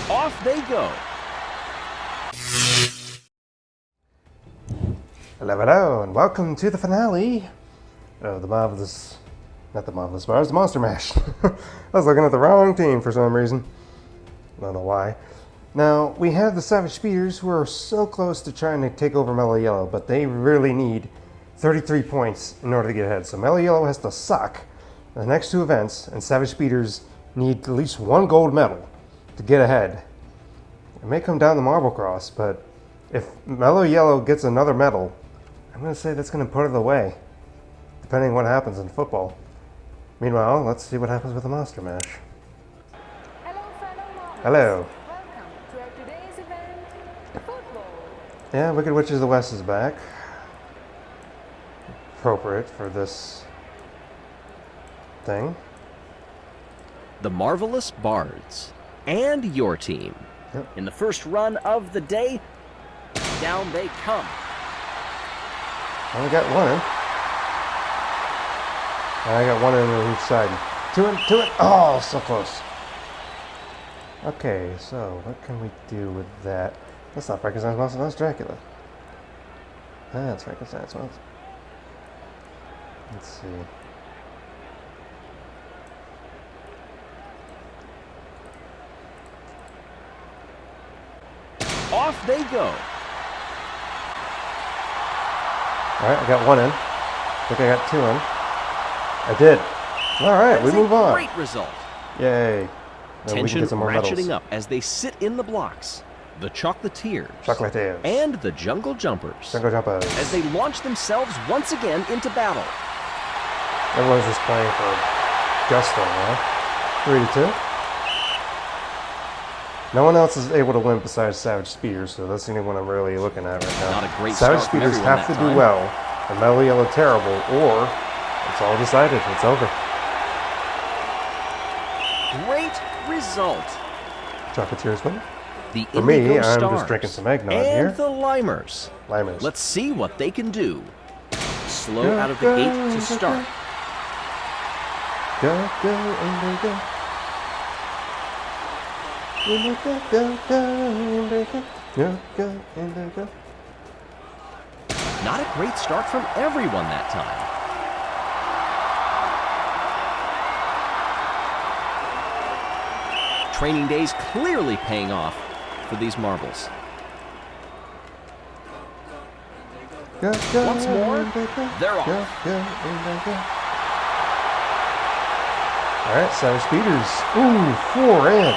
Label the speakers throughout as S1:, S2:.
S1: Off they go.
S2: Hello, and welcome to the finale of the Marvelous... Not the Marvelous Mars, the Monster Mash. I was looking at the wrong team for some reason. I don't know why. Now, we have the Savage Speeders who are so close to trying to take over Mellow Yellow, but they really need 33 points in order to get ahead. So Mellow Yellow has to suck in the next two events, and Savage Speeders need at least one gold medal to get ahead. It may come down to Marble Cross, but if Mellow Yellow gets another medal, I'm going to say that's going to put it away, depending on what happens in football. Meanwhile, let's see what happens with the Monster Mash.
S3: Hello, fellow Marbles.
S2: Hello.
S3: Welcome to our today's event, football.
S2: Yeah, Wicked Witches of the West is back. Appropriate for this thing.
S1: The Marvelous Bards and your team.
S2: Yep.
S1: In the first run of the day, down they come.
S2: Only got one in. I got one in on each side. Two in. Oh, so close. Okay, so what can we do with that? That's not Frankenstein's monster, that's Dracula. That's Frankenstein's monster. Let's see.
S1: Off they go.
S2: Alright, I got one in. I think I got two in. I did. Alright, we move on.
S1: Great result.
S2: Yay. Now we can
S1: Tension
S2: get some more
S1: ratcheting
S2: medals.
S1: up as they sit in the blocks. The Chocolatiers.
S2: Chocolatiers.
S1: And the Jungle Jumpers.
S2: Jungle Jumpers.
S1: As they launch themselves once again into battle.
S2: Everyone's just playing for gusto now. 3-2. No one else is able to win besides Savage Speeders, so that's the only one I'm really looking at right now.
S1: Not a great
S2: Savage
S1: start from
S2: Speeders
S1: everyone
S2: have to
S1: that
S2: do
S1: time.
S2: well, and Mellow Yellow terrible, or it's all decided. It's over.
S1: Great result.
S2: Chocolatiers win.
S1: The
S2: For me,
S1: Indigo
S2: I'm
S1: Stars
S2: just drinking some eggnog
S1: and
S2: here.
S1: the Limers.
S2: Limers.
S1: Let's see what they can do. Slow
S2: Go,
S1: out of the
S2: go,
S1: gate to
S2: go,
S1: start.
S2: Go, go, Indigo. Indigo, go, go, Indigo. Go, go, Indigo.
S1: Not a great start from everyone that time. Training days clearly paying off for these marbles.
S2: Go, go,
S1: Once more,
S2: Indigo.
S1: they're
S2: Go,
S1: off.
S2: go, Indigo. Alright, Savage Speeders. Ooh, 4 in.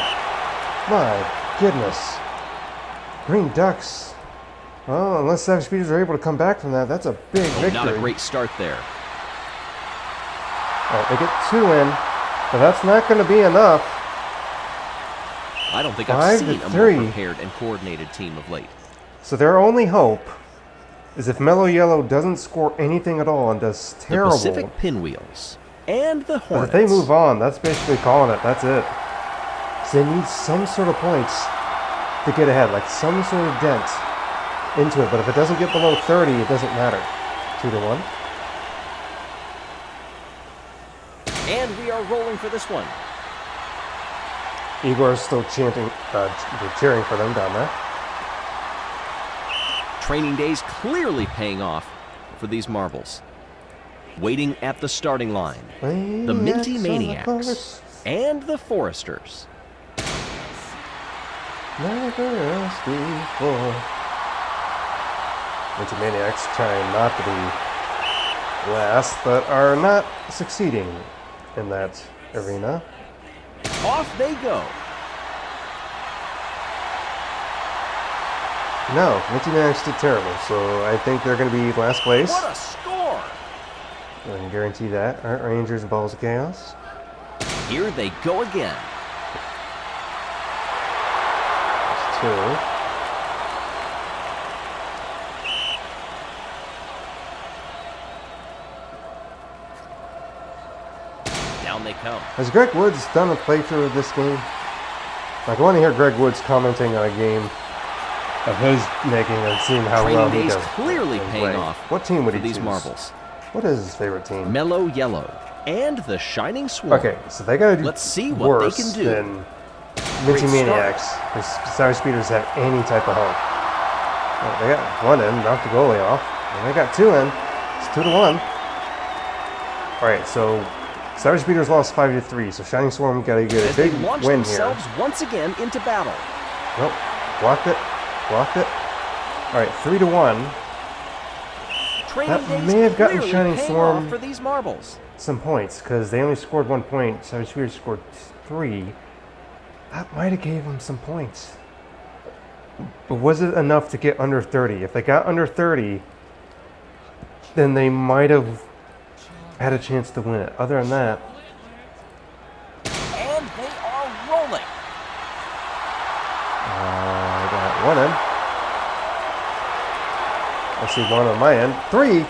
S2: My goodness. Green Ducks. Well, unless Savage Speeders are able to come back from that, that's a big victory.
S1: Not a great start there.
S2: Alright, they get 2 in, but that's not going to be enough.
S1: I don't think I've
S2: 5 to
S1: seen a more
S2: 3.
S1: prepared and coordinated team of late.
S2: So their only hope is if Mellow Yellow doesn't score anything at all and does terrible.
S1: The Pacific Pinwheels and the
S2: But
S1: Hornets.
S2: if they move on, that's basically calling it. That's it. So they need some sort of points to get ahead, like some sort of dent into it. But if it doesn't get below 30, it doesn't matter. 2-1.
S1: And we are rolling for this one.
S2: Igor is still chanting, cheering for them down there.
S1: Training days clearly paying off for these marbles. Waiting at the starting line, the Minty Maniacs and the Foresters.
S2: Never asked before. Minty Maniacs trying not to be last, but are not succeeding in that arena.
S1: Off they go.
S2: No, Minty Maniacs did terrible, so I think they're going to be last place.
S1: What a score!
S2: I can guarantee that. Art Rangers and Balls of Chaos.
S1: Here they go again.
S2: That's 2.
S1: Down they come.
S2: Has Greg Woods done a playthrough of this game? Like, I want to hear Greg Woods commenting on a game of his making and seeing how well
S1: Training
S2: he
S1: days
S2: does.
S1: clearly
S2: in
S1: paying
S2: play.
S1: off
S2: What team would
S1: for
S2: he
S1: these
S2: choose?
S1: marbles.
S2: What is his favorite team?
S1: Mellow Yellow and the Shining Swarm.
S2: Okay, so they gotta do
S1: Let's see what
S2: worse
S1: they can do.
S2: than Minty
S1: Great start.
S2: Maniacs. The Savage Speeders have any type of hope. Oh, they got one in, knocked the goalie off. And they got two in. It's 2-1. Alright, so Savage Speeders lost 5-3, so Shining Swarm got to get a
S1: As they
S2: big
S1: launch
S2: win
S1: themselves
S2: here.
S1: once again into battle.
S2: Nope. Blocked it. Blocked it. Alright, 3-1.
S1: Training
S2: That
S1: days
S2: may have gotten
S1: clearly
S2: Shining
S1: paying
S2: Swarm
S1: off for these marbles.
S2: some points, because they only scored 1 point. Savage Speeders scored 3. That might have gave them some points. But was it enough to get under 30? If they got under 30, then they might have had a chance to win it. Other than that,
S1: And they are rolling.
S2: I got one in. I see one on my end. 3!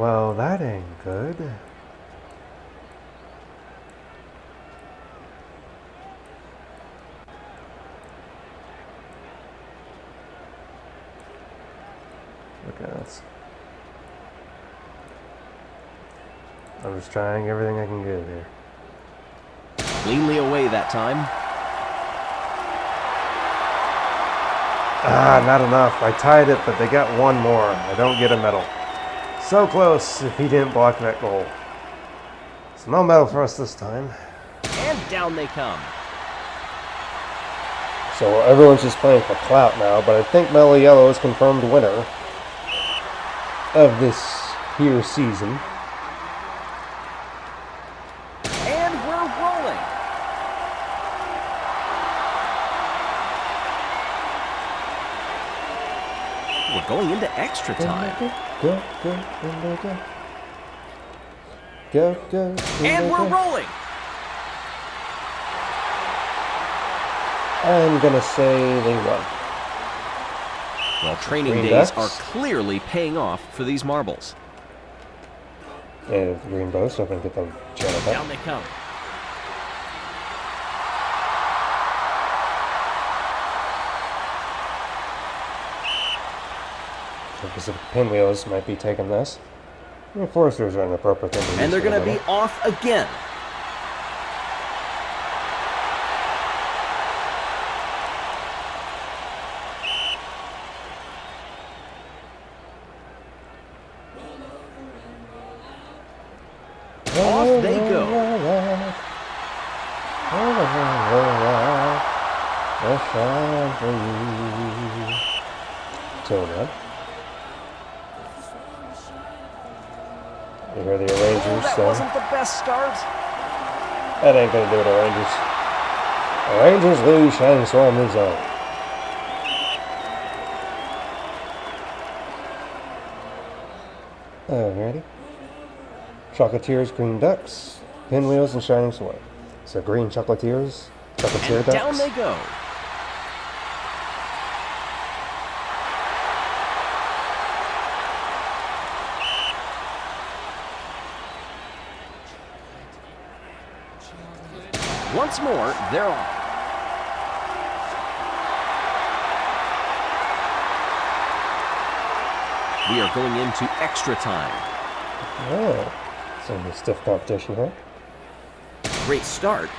S2: Well, that ain't good. Look at this. I'm just trying everything I can get here.
S1: Cleanly away that time.
S2: Ah, not enough. I tied it, but they got one more. I don't get a medal. So close if he didn't block that goal. So no medal for us this time.
S1: And down they come.
S2: So everyone's just playing for clout now, but I think Mellow Yellow is confirmed winner of this here season.
S1: And we're rolling. We're going into extra time.
S2: Go, go, go, go. Go, go,
S1: And we're rolling.
S2: I'm gonna say they won.
S1: Well, training
S2: Green
S1: days
S2: Ducks.
S1: are clearly paying off for these marbles.
S2: And the Green Bows hoping to get them channel back.
S1: Down they come.
S2: The Pacific Pinwheels might be taking this. The Foresters are an appropriate thing to use
S1: And they're
S2: for
S1: going to
S2: the
S1: be off again. Off they go.
S2: Till then. You hear the Rangers
S1: That
S2: say,
S1: wasn't the best start.
S2: that ain't gonna do it, Rangers. The Rangers lose, Shining Swarm moves on. Alrighty. Chocolatiers, Green Ducks, Pinwheels, and Shining Swarm. So Green Chocolatiers, Chocolatier
S1: And
S2: Ducks.
S1: down they go. Once more, they're on. We are going into extra time.
S2: Oh, some stiff competition here.
S1: Great start.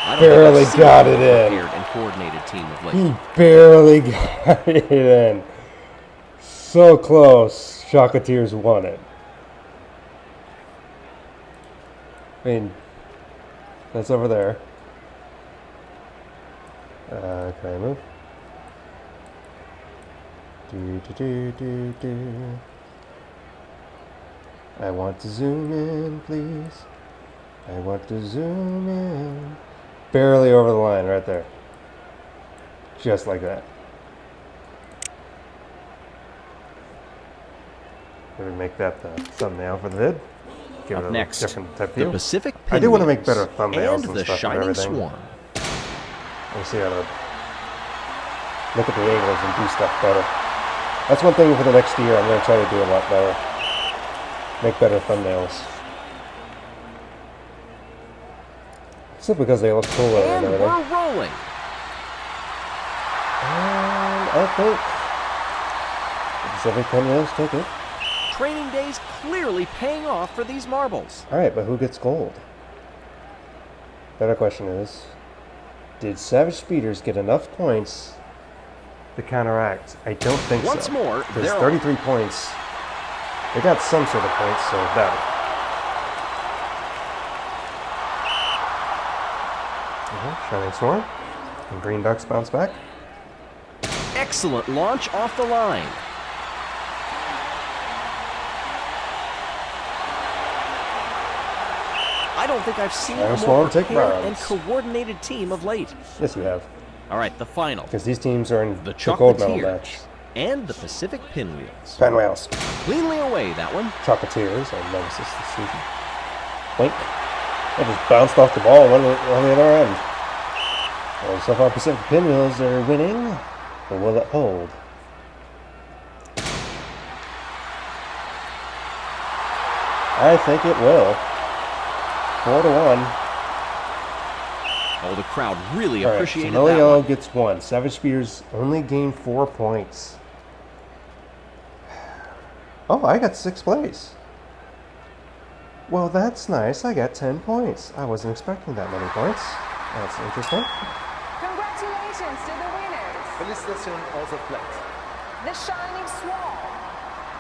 S1: I don't think
S2: Barely
S1: I've seen
S2: got
S1: a
S2: it
S1: more
S2: in.
S1: prepared and coordinated team of late.
S2: He barely got it in. So close. Chocolatiers won it. I mean, that's over there. Can I move? Do. I want to zoom in, please. I want to zoom in. Barely over the line, right there. Just like that. Maybe make that the thumbnail for the vid. Give
S1: Up
S2: it a
S1: next,
S2: different type
S1: the
S2: view.
S1: Pacific
S2: I do want to make
S1: Pinwheels
S2: better thumbnails
S1: and
S2: and
S1: the
S2: stuff and
S1: Shining
S2: everything.
S1: Swarm.
S2: We'll see how to look at the angles and do stuff better. That's one thing for the next year I'm going to try to do a lot better. Make better thumbnails. Simply because they look cooler and
S1: And
S2: everything.
S1: we're rolling.
S2: And I think Pacific Pinwheels took it.
S1: Training days clearly paying off for these marbles.
S2: Alright, but who gets gold? Better question is, did Savage Speeders get enough points to counteract? I don't think
S1: Once
S2: so.
S1: more,
S2: There's
S1: they're
S2: 33 points. They got some sort of points, so that. Shining Swarm. And Green Ducks bounce back.
S1: Excellent launch off the line. I don't think I've seen a more prepared and coordinated team of late.
S2: Yes, you have.
S1: All right, the final.
S2: Because these teams are in
S1: The
S2: the gold medal
S1: Chocolatiers
S2: match.
S1: and the Pacific Pinwheels.
S2: Pinwheels.
S1: Cleanly away, that one.
S2: Chocolatiers are nemesis this season. Blink. They just bounced off the ball on the other end. Well, so far Pacific Pinwheels are winning. But will it hold? I think it will. 4-1.
S1: Oh, the crowd really
S2: All right,
S1: appreciated
S2: so
S1: that
S2: Yellow
S1: one.
S2: gets 1. Savage Speeders only gained 4 points. Oh, I got 6th place. Well, that's nice. I got 10 points. I wasn't expecting that many points. That's interesting.
S3: Congratulations to the winners.
S4: Felicitations also played.
S3: The Shining Swarm,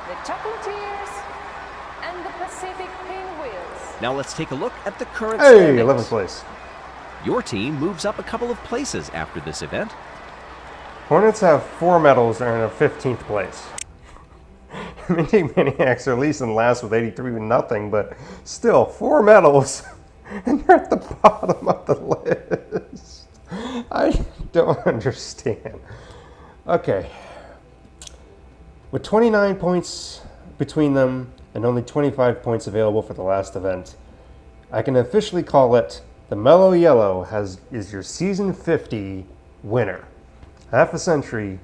S3: the Chocolatiers, and the Pacific Pinwheels.
S1: Now let's take a look at the current
S2: Hey,
S1: standings.
S2: 11th place.
S1: Your team moves up a couple of places after this event.
S2: Hornets have 4 medals and are in 15th place. Minty Maniacs are at least in last with 83 with nothing, but still 4 medals, and they're at the bottom of the list. I don't understand. Okay. With 29 points between them and only 25 points available for the last event, I can officially call it the Mellow Yellow is your season 50 winner. Half a century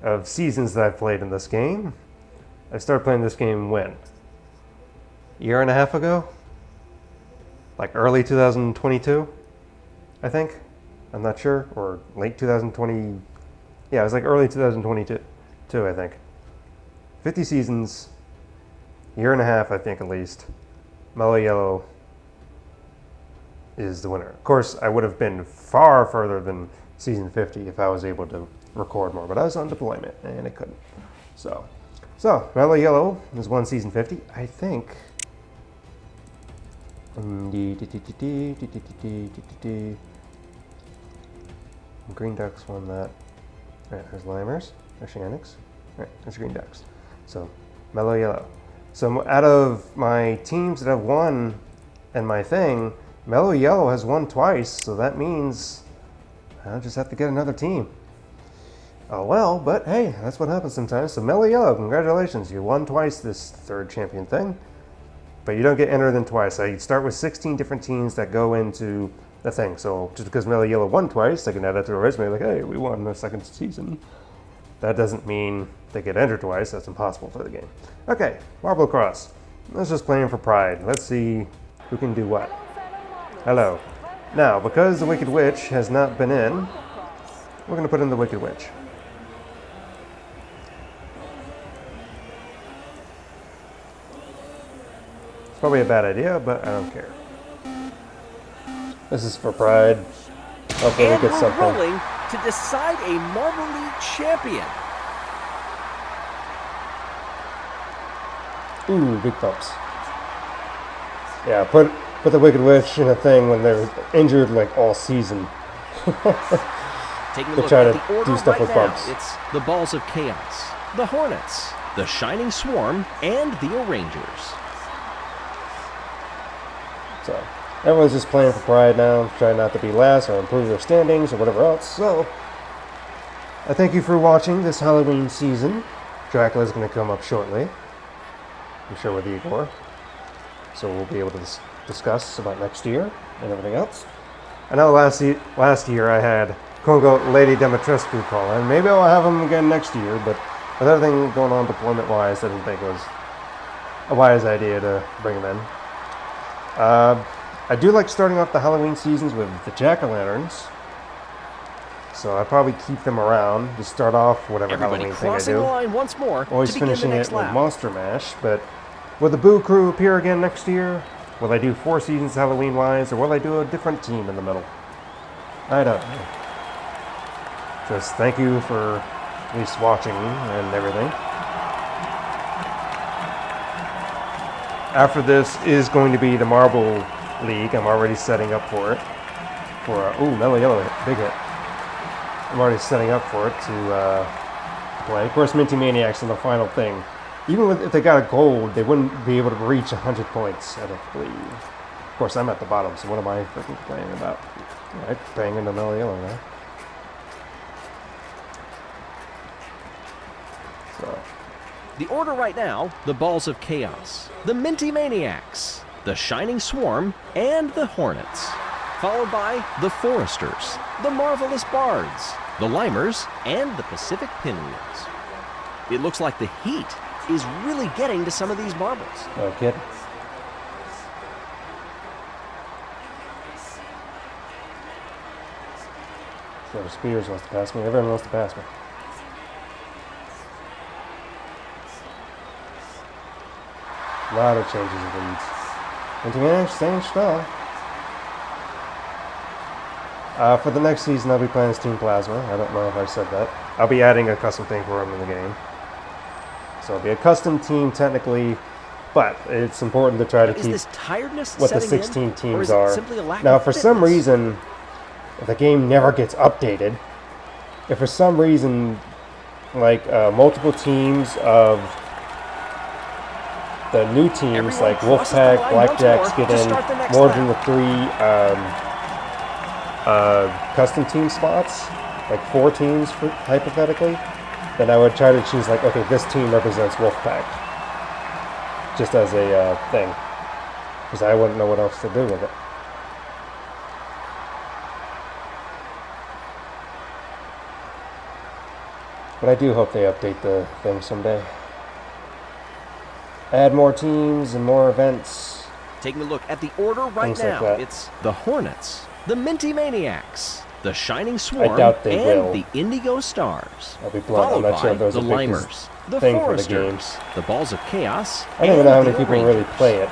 S2: of seasons that I've played in this game. I started playing this game when? A year and a half ago? Like early 2022, I think. I'm not sure. Or late 2020. Yeah, it was like early 2022, I think. 50 seasons, year and a half, I think at least. Mellow Yellow is the winner. Of course, I would have been far further than season 50 if I was able to record more, but I was on deployment and I couldn't. So Mellow Yellow has won season 50, I think. Green Ducks won that. Alright, there's Limers, Oceanics. Alright, there's Green Ducks. So, Mellow Yellow. So out of my teams that have won and my thing, Mellow Yellow has won twice, so that means I'll just have to get another team. Oh well, but hey, that's what happens sometimes. So Mellow Yellow, congratulations. You won twice this third champion thing, but you don't get entered in twice. So you start with 16 different teams that go into the thing. So just because Mellow Yellow won twice, they can add that to a resume like, hey, we won the second season. That doesn't mean they get entered twice. That's impossible for the game. Okay, Marble Cross. Let's just play for pride. Let's see who can do what. Hello. Now, because the Wicked Witch has not been in, we're going to put in the Wicked Witch. It's probably a bad idea, but I don't care. This is for pride. Hopefully we
S1: And
S2: get
S1: we're
S2: something.
S1: rolling to decide a Marble League champion.
S2: Ooh, big bumps. Yeah, put the Wicked Witch in a thing when they're injured like all season.
S1: Taking a
S2: They
S1: look
S2: try
S1: at
S2: to
S1: the order
S2: do stuff
S1: right
S2: with
S1: now,
S2: bumps.
S1: it's the Balls of Chaos, the Hornets, the Shining Swarm, and the O'Rangers.
S2: So, everyone's just playing for pride now, trying not to be last or improve their standings or whatever else. So, I thank you for watching this Halloween season. Dracula's going to come up shortly. I'm sure with Igor. So we'll be able to discuss about next year and everything else. I know last year I had quote-unquote Lady Demetrescu call in. Maybe I'll have him again next year, but with everything going on deployment-wise, I didn't think it was a wise idea to bring him in. I do like starting off the Halloween seasons with the jack-o'-lanterns. So I'd probably keep them around to start off whatever
S1: Everybody
S2: Halloween thing I
S1: crossing the
S2: do.
S1: line once more
S2: Always
S1: to begin the
S2: finishing
S1: next
S2: it with
S1: lap.
S2: Monster Mash, but will the Boo Crew appear again next year? Will I do 4 seasons Halloween-wise, or will I do a different team in the middle? I don't know. Just thank you for at least watching and everything. After this is going to be the Marble League. I'm already setting up for it. Ooh, Mellow Yellow hit, big hit. I'm already setting up for it to play. Of course, Minty Maniacs in the final thing. Even if they got a gold, they wouldn't be able to reach 100 points, I don't believe. Of course, I'm at the bottom, so what am I freaking complaining about? Alright, banging the Mellow Yellow now. So.
S1: The order right now, the Balls of Chaos, the Minty Maniacs, the Shining Swarm, and the Hornets. Followed by the Foresters, the Marvelous Bards, the Limers, and the Pacific Pinwheels. It looks like the heat is really getting to some of these marbles.
S2: No kidding. So Spears wants to pass me. Everyone wants to pass me. A lot of changes of leads. And to manage, staying strong. For the next season, I'll be playing as Team Plasma. I don't know if I said that. I'll be adding a custom thing for him in the game. So it'll be a custom team technically, but it's important to try to keep
S1: this tiredness
S2: what the
S1: setting
S2: 16
S1: in, or
S2: teams
S1: is it
S2: are.
S1: simply a lack
S2: Now,
S1: of
S2: for some
S1: fitness?
S2: reason, if the game never gets updated, if for some reason, like multiple teams of the new teams,
S1: Everyone
S2: like
S1: crosses the
S2: Wolfpack,
S1: line once
S2: Blackjacks,
S1: more
S2: get
S1: to
S2: in
S1: start the next
S2: more
S1: lap.
S2: than the 3 custom team spots, like 4 teams hypothetically, then I would try to choose like, okay, this team represents Wolfpack, just as a thing, because I wouldn't know what else to do with it. But I do hope they update the thing someday. Add more teams and more events.
S1: Taking a look at the order right
S2: Things like
S1: now,
S2: that.
S1: it's the Hornets, the Minty Maniacs, the Shining Swarm,
S2: doubt they
S1: and
S2: will.
S1: the Indigo Stars.
S2: I'll be blunt, I'm
S1: Followed
S2: not sure
S1: by
S2: if those
S1: the
S2: are big
S1: Limers, the
S2: thing for the
S1: Foresters,
S2: games.
S1: the Balls of Chaos,
S2: I don't even know how
S1: and
S2: many
S1: the
S2: people really
S1: Rangers.
S2: play it.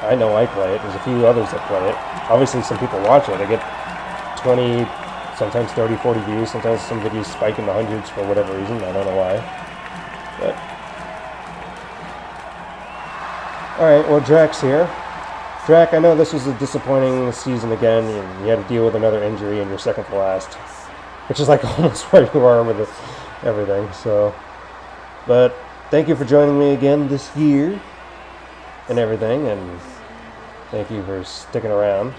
S2: I know I play it. There's a few others that play it. Obviously, some people watch it. I get 20, sometimes 30, 40 views. Sometimes some videos spike in the hundreds for whatever reason. I don't know why. But all right, well, Drax here. Drac, I know this was a disappointing season again, and you had to deal with another injury and you're second to last, which is like almost where you are with everything. So, but thank you for joining me again this year and everything, and thank you for sticking around.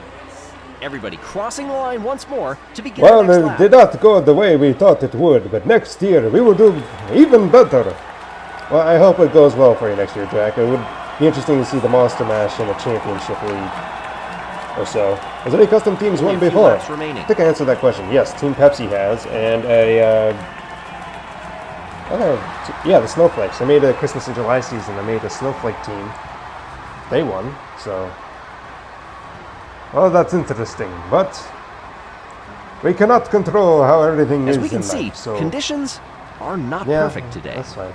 S1: Everybody crossing the line once more to begin
S2: Well,
S1: the next
S2: it
S1: lap.
S2: did not go the way we thought it would, but next year we will do even better. Well, I hope it goes well for you next year, Jack. It would be interesting to see the Monster Mash in a championship league or so. Has any custom teams
S1: Only
S2: won
S1: a few
S2: before?
S1: laps remaining.
S2: I think I answered that question. Yes, Team Pepsi has, and the Snowflakes. I made a Christmas in July season. I made a Snowflake team. They won, so. Well, that's interesting, but we cannot control how everything
S1: As
S2: is
S1: we can
S2: in
S1: see,
S2: life, so.
S1: conditions are not
S2: Yeah,
S1: perfect today.
S2: That's fine.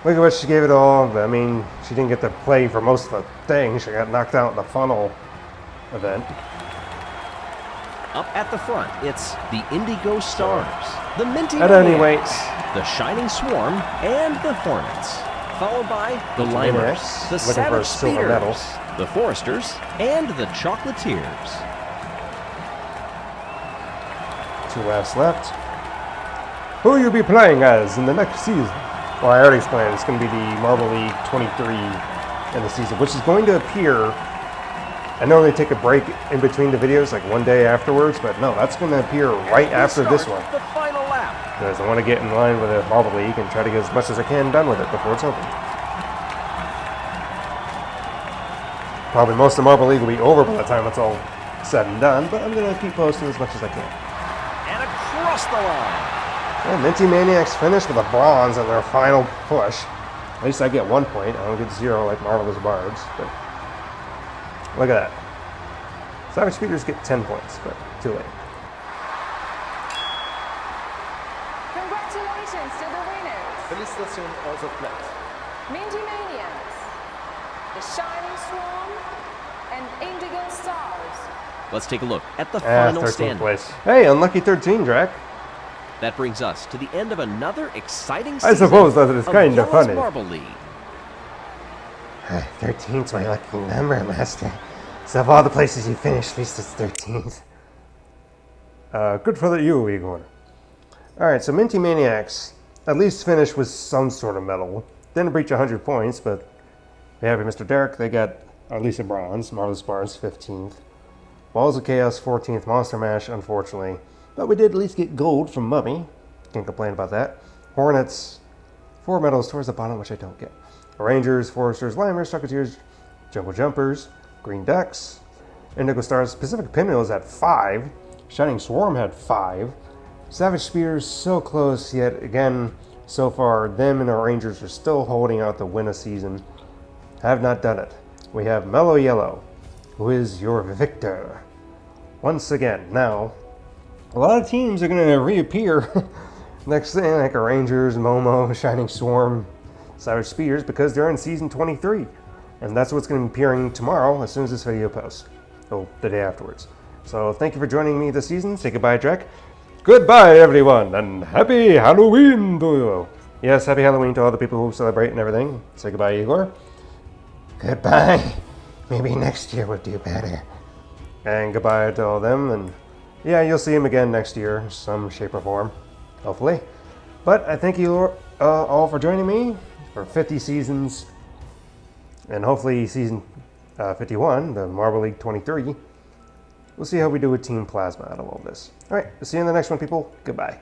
S2: Look at what she gave it all. I mean, she didn't get to play for most of the thing. She got knocked out in the funnel event.
S1: Up at the front, it's the Indigo Stars, the Minty
S2: At any rate,
S1: Maniacs, the Shining Swarm, and the Hornets. Followed by the
S2: Minty
S1: Limers,
S2: Maniacs,
S1: the
S2: looking for a
S1: Savage
S2: silver medal.
S1: Speeders, the Foresters, and the Chocolatiers.
S2: 2 laps left. Who will you be playing as in the next season? Well, I already explained. It's going to be the Marble League 23 in the season, which is going to appear. I normally take a break in between the videos, like one day afterwards, but no, that's going to appear right after this one.
S1: The final lap.
S2: Because I want to get in line with the Marble League and try to get as much as I can done with it before it's over. Probably most of the Marble League will be over by the time it's all said and done, but I'm going to keep posting as much as I can.
S1: And across the line.
S2: Yeah, Minty Maniacs finished with a bronze in their final push. At least I get 1 point. I don't get 0 like Marvelous Bards, but look at that. Savage Speeders get 10 points, but too late.
S4: Félicitations aux athlètes.
S3: Minty Maniacs, the Shining Swarm, and Indigo Stars.
S1: Let's take a look at the
S2: Ah,
S1: final
S2: 13th
S1: standings.
S2: place. Hey, unlucky 13, Drac.
S1: That brings us to the end of another exciting
S2: I
S1: season
S2: suppose that is kind of
S1: Jelle'S
S2: funny.
S1: Marble League.
S2: 13's my lucky number, Master. So of all the places you finished, at least it's 13th. Good for you, Igor. Alright, so Minty Maniacs at least finished with some sort of medal. Didn't reach 100 points, but we have Mr. Derek. They got at least a bronze. Marvelous Bars, 15th. Balls of Chaos, 14th. Monster Mash, unfortunately. But we did at least get gold from Mummy. Can't complain about that. Hornets, 4 medals towards the bottom, which I don't get. Rangers, Foresters, Limers, Trucketeers, Jungle Jumpers, Green Ducks, Indigo Stars. Pacific Pinwheels had 5. Shining Swarm had 5. Savage Spears, so close, yet again, so far, them and our Rangers are still holding out to win a season. Have not done it. We have Mellow Yellow, who is your victor. Once again, now, a lot of teams are going to reappear next thing, like our Rangers, Momo, Shining Swarm, Savage Spears, because they're in Season 23. And that's what's going to be appearing tomorrow as soon as this video posts. Oh, the day afterwards. So thank you for joining me this season. Say goodbye, Drek. Goodbye, everyone, and happy Halloween to you. Yes, happy Halloween to all the people who celebrate and everything. Say goodbye, Igor. Goodbye. Maybe next year we'll do better. And goodbye to all them. And yeah, you'll see them again next year, some shape or form, hopefully. But I thank you all for joining me for 50 seasons, and hopefully season 51, the Marble League 23. We'll see how we do with Team Plasma out of all this. All right, we'll see you in the next one, people. Goodbye.